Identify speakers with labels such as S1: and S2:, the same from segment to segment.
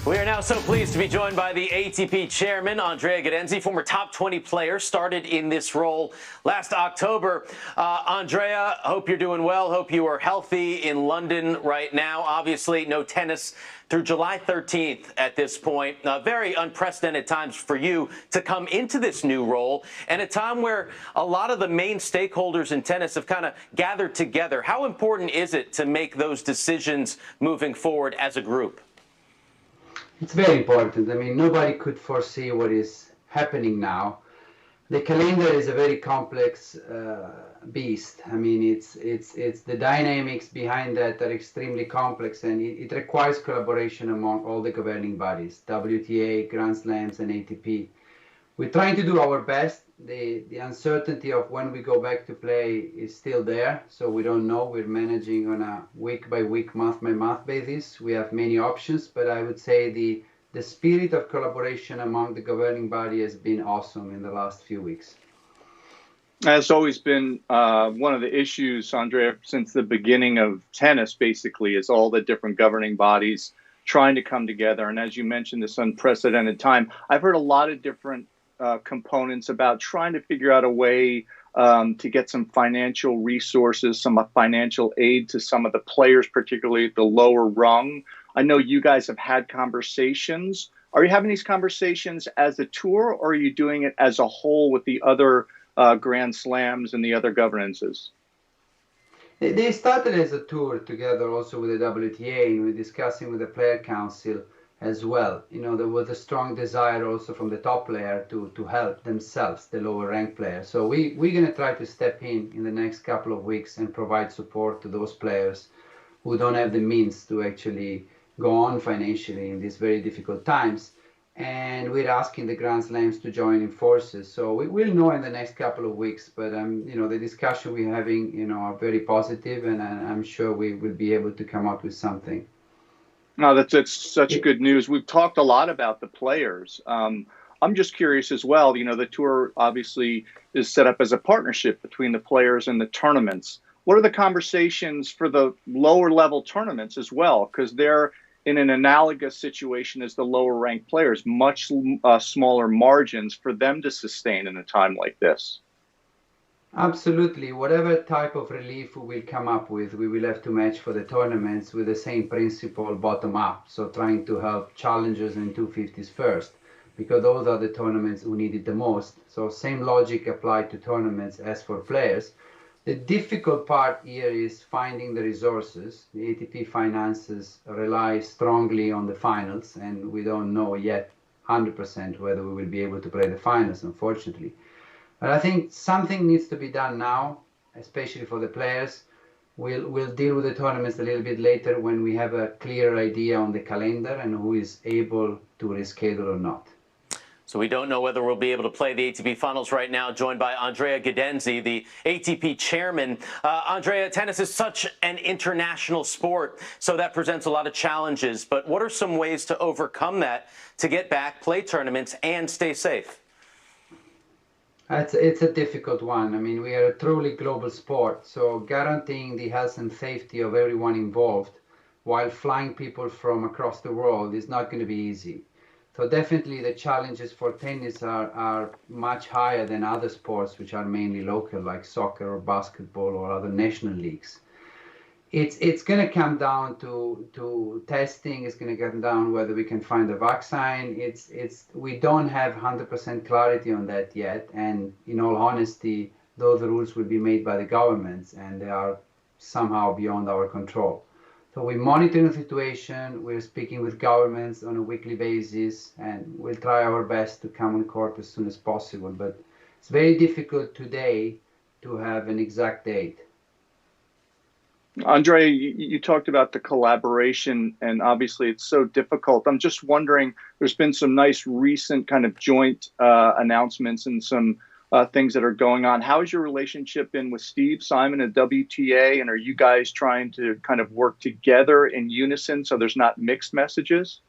S1: We are now so pleased to be joined by the ATP Chairman, Andrea Gaudenzi, former top 20 player, started in this role last October. Andrea, hope you're doing well. Hope you are healthy in London right now. Obviously, no tennis through July 13th at this point. Very unprecedented times for you to come into this new role, and a time where a lot of the main stakeholders in tennis have kind of gathered together. How important is it to make those decisions moving forward as a group?
S2: It's very important. I mean, nobody could foresee what is happening now. The calendar is a very complex beast. I mean, it's the dynamics behind that are extremely complex, and it requires collaboration among all the governing bodies, WTA, Grand Slams, and ATP. We're trying to do our best. The uncertainty of when we go back to play is still there, so we don't know. We're managing on a week-by-week, month-by-month basis. We have many options, but I would say the spirit of collaboration among the governing body has been awesome in the last few weeks.
S3: That's always been one of the issues, Andrea, since the beginning of tennis, basically, is all the different governing bodies trying to come together. And as you mentioned, this unprecedented time, I've heard a lot of different components about trying to figure out a way to get some financial resources, some financial aid to some of the players, particularly at the lower rung. I know you guys have had conversations. Are you having these conversations as a tour, or are you doing it as a whole with the other Grand Slams and the other governances?
S2: They started as a tour together also with the WTA, and we're discussing with the Player Council as well. You know, there was a strong desire also from the top player to help themselves, the lower ranked players. So we're going to try to step in the next couple of weeks and provide support to those players who don't have the means to actually go on financially in these very difficult times. And we're asking the Grand Slams to join in forces. So we will know in the next couple of weeks. But you know, the discussion we're having, you know, are very positive, and I'm sure we will be able to come up with something.
S3: No, that's such good news. We've talked a lot about the players. I'm just curious as well. You know, the tour obviously is set up as a partnership between the players and the tournaments. What are the conversations for the lower level tournaments as well? Because they're in an analogous situation as the lower ranked players, much smaller margins for them to sustain in a time like this.
S2: Absolutely. Whatever type of relief we will come up with, we will have to match for the tournaments with the same principle bottom up. So trying to help challengers and 250s first, because those are the tournaments who need it the most. So same logic applied to tournaments as for players. The difficult part here is finding the resources. The ATP finances rely strongly on the finals, and we don't know yet 100% whether we will be able to play the finals, unfortunately. But I think something needs to be done now, especially for the players. We'll deal with the tournaments a little bit later when we have a clearer idea on the calendar and who is able to reschedule or not.
S1: So we don't know whether we'll be able to play the ATP Finals right now, joined by Andrea Gaudenzi, the ATP chairman. Andrea, tennis is such an international sport, so that presents a lot of challenges. But what are some ways to overcome that, to get back, play tournaments, and stay safe?
S2: It's a difficult one. I mean, we are a truly global sport, so guaranteeing the health and safety of everyone involved while flying people from across the world is not going to be easy. So definitely the challenges for tennis are much higher than other sports, which are mainly local, like soccer or basketball or other national leagues. It's going to come down to testing. It's going to come down whether we can find a vaccine. We don't have 100% clarity on that yet. And in all honesty, those rules will be made by the governments, and they are somehow beyond our control. So we're monitoring the situation, we're speaking with governments on a weekly basis, and we'll try our best to come on court as soon as possible. But it's very difficult today to have an exact date.
S3: Andrea, you talked about the collaboration, and obviously it's so difficult. I'm just wondering, there's been some nice recent kind of joint announcements and some things that are going on. How has your relationship been with Steve Simon at WTA, and are you guys trying to kind of work together in unison so there's not mixed messages?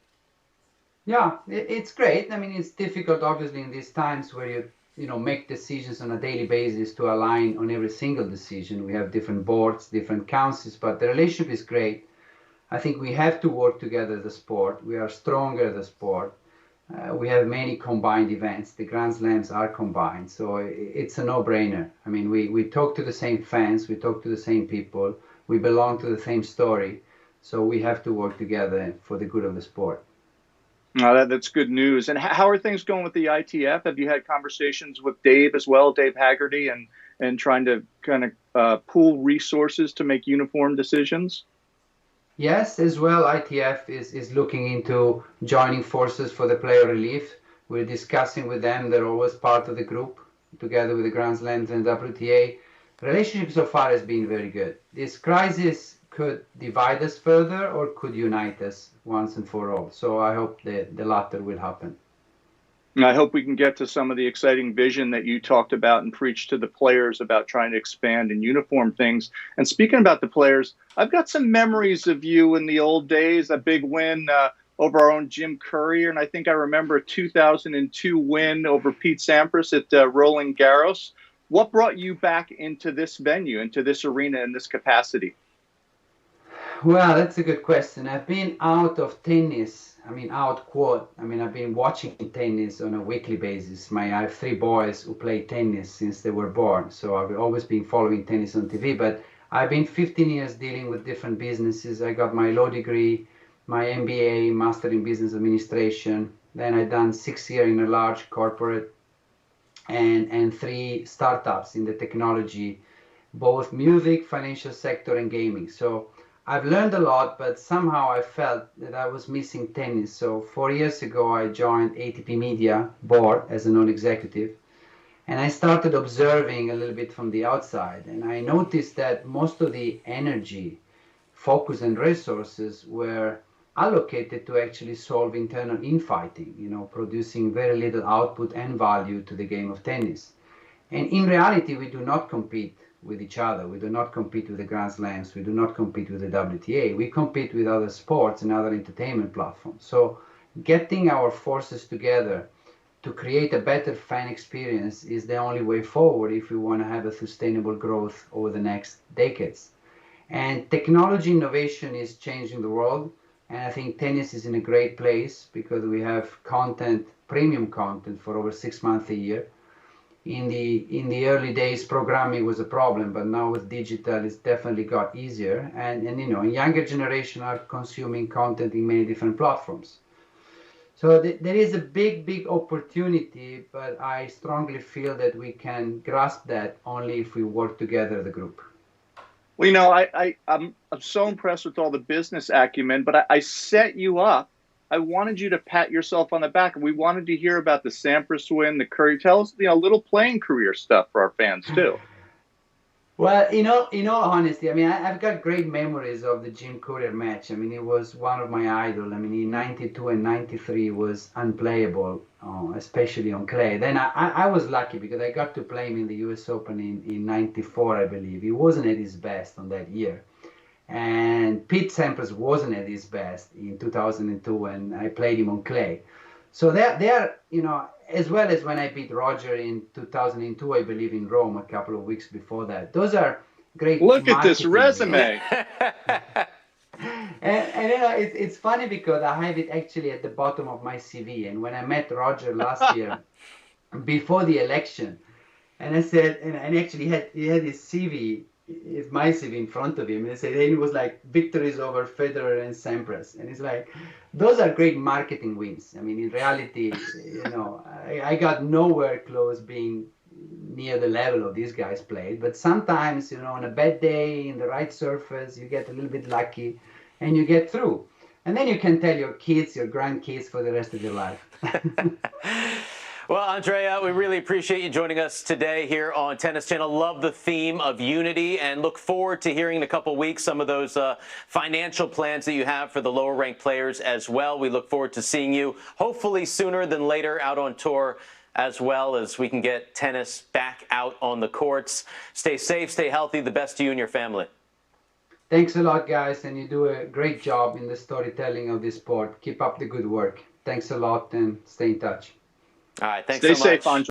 S2: Yeah, it's great. I mean, it's difficult, obviously, in these times where you make decisions on a daily basis to align on every single decision. We have different boards, different councils, but the relationship is great. I think we have to work together as a sport. We are stronger as a sport. We have many combined events. The Grand Slams are combined, so it's a no-brainer. I mean, we talk to the same fans, we talk to the same people, we belong to the same story, so we have to work together for the good of the sport.
S3: That's good news. And how are things going with the ITF? Have you had conversations with Dave as well, Dave Haggerty, and trying to kind of pool resources to make uniform decisions?
S2: Yes, as well, ITF is looking into joining forces for the player relief. We're discussing with them. They're always part of the group, together with the Grand Slams and WTA. Relationship so far has been very good. This crisis could divide us further or could unite us once and for all. So I hope the latter will happen.
S3: And I hope we can get to some of the exciting vision that you talked about and preached to the players about trying to expand and uniform things. And speaking about the players, I've got some memories of you in the old days, a big win over our own Jim Courier. And I think I remember a 2002 win over Pete Sampras at Roland Garros. What brought you back into this venue, into this arena in this capacity?
S2: Well, that's a good question. I've been out of tennis. I've been watching tennis on a weekly basis. I have 3 boys who play tennis since they were born. So I've always been following tennis on TV. But I've been 15 years dealing with different businesses. I got my law degree, my MBA, Master in Business Administration. Then I done 6 years in a large corporate and 3 startups in the technology, both music, financial sector, and gaming. So I've learned a lot, but somehow I felt that I was missing tennis. So 4 years ago, I joined ATP Media board as a non-executive, and I started observing a little bit from the outside. And I noticed that most of the energy, focus, and resources were allocated to actually solve internal infighting, producing very little output and value to the game of tennis. And in reality, we do not compete with each other. We do not compete with the Grand Slams. We do not compete with the WTA. We compete with other sports and other entertainment platforms. So getting our forces together to create a better fan experience is the only way forward if we want to have a sustainable growth over the next decades. And technology innovation is changing the world. And I think tennis is in a great place because we have content, premium content for over 6 months a year. In the early days, programming was a problem, but now with digital, it's definitely got easier. And younger generation are consuming content in many different platforms. So there is a big opportunity, but I strongly feel that we can grasp that only if we work together as a group.
S3: Well, I'm so impressed with all the business acumen, but I set you up. I wanted you to pat yourself on the back, and we wanted to hear about the Sampras win, the Curry. Tell us, little playing career stuff for our fans too.
S2: Well, in all honesty, I've got great memories of the Jim Courier match. It was one of my idols. In 92 and 93 was unplayable, especially on clay. Then I was lucky because I got to play him in the US Open in 94, I believe. He wasn't at his best on that year. And Pete Sampras wasn't at his best in 2002 when I played him on clay. So they are, as well as when I beat Roger in 2002, I believe, in Rome a couple of weeks before that. Those are great.
S3: Look at this resume.
S2: and it's funny because I have it actually at the bottom of my CV. And when I met Roger last year, before the election, and I said, and actually he had his CV. It's my CV in front of him, and it was like victories over Federer and Sampras, and it's like those are great marketing wins. In reality, I got nowhere close being near the level of these guys played, but sometimes on a bad day in the right surface, you get a little bit lucky, and you get through, and then you can tell your kids, your grandkids for the rest of your life.
S1: Well, Andrea, we really appreciate you joining us today here on Tennis Channel. Love the theme of unity and look forward to hearing in a couple of weeks some of those financial plans that you have for the lower ranked players as well. We look forward to seeing you hopefully sooner than later out on tour as well as we can get tennis back out on the courts. Stay safe, stay healthy. The best to you and your family.
S2: Thanks a lot, guys, and you do a great job in the storytelling of this sport. Keep up the good work. Thanks a lot and stay in touch.
S1: All right, thanks so much.
S3: Stay safe, Andre.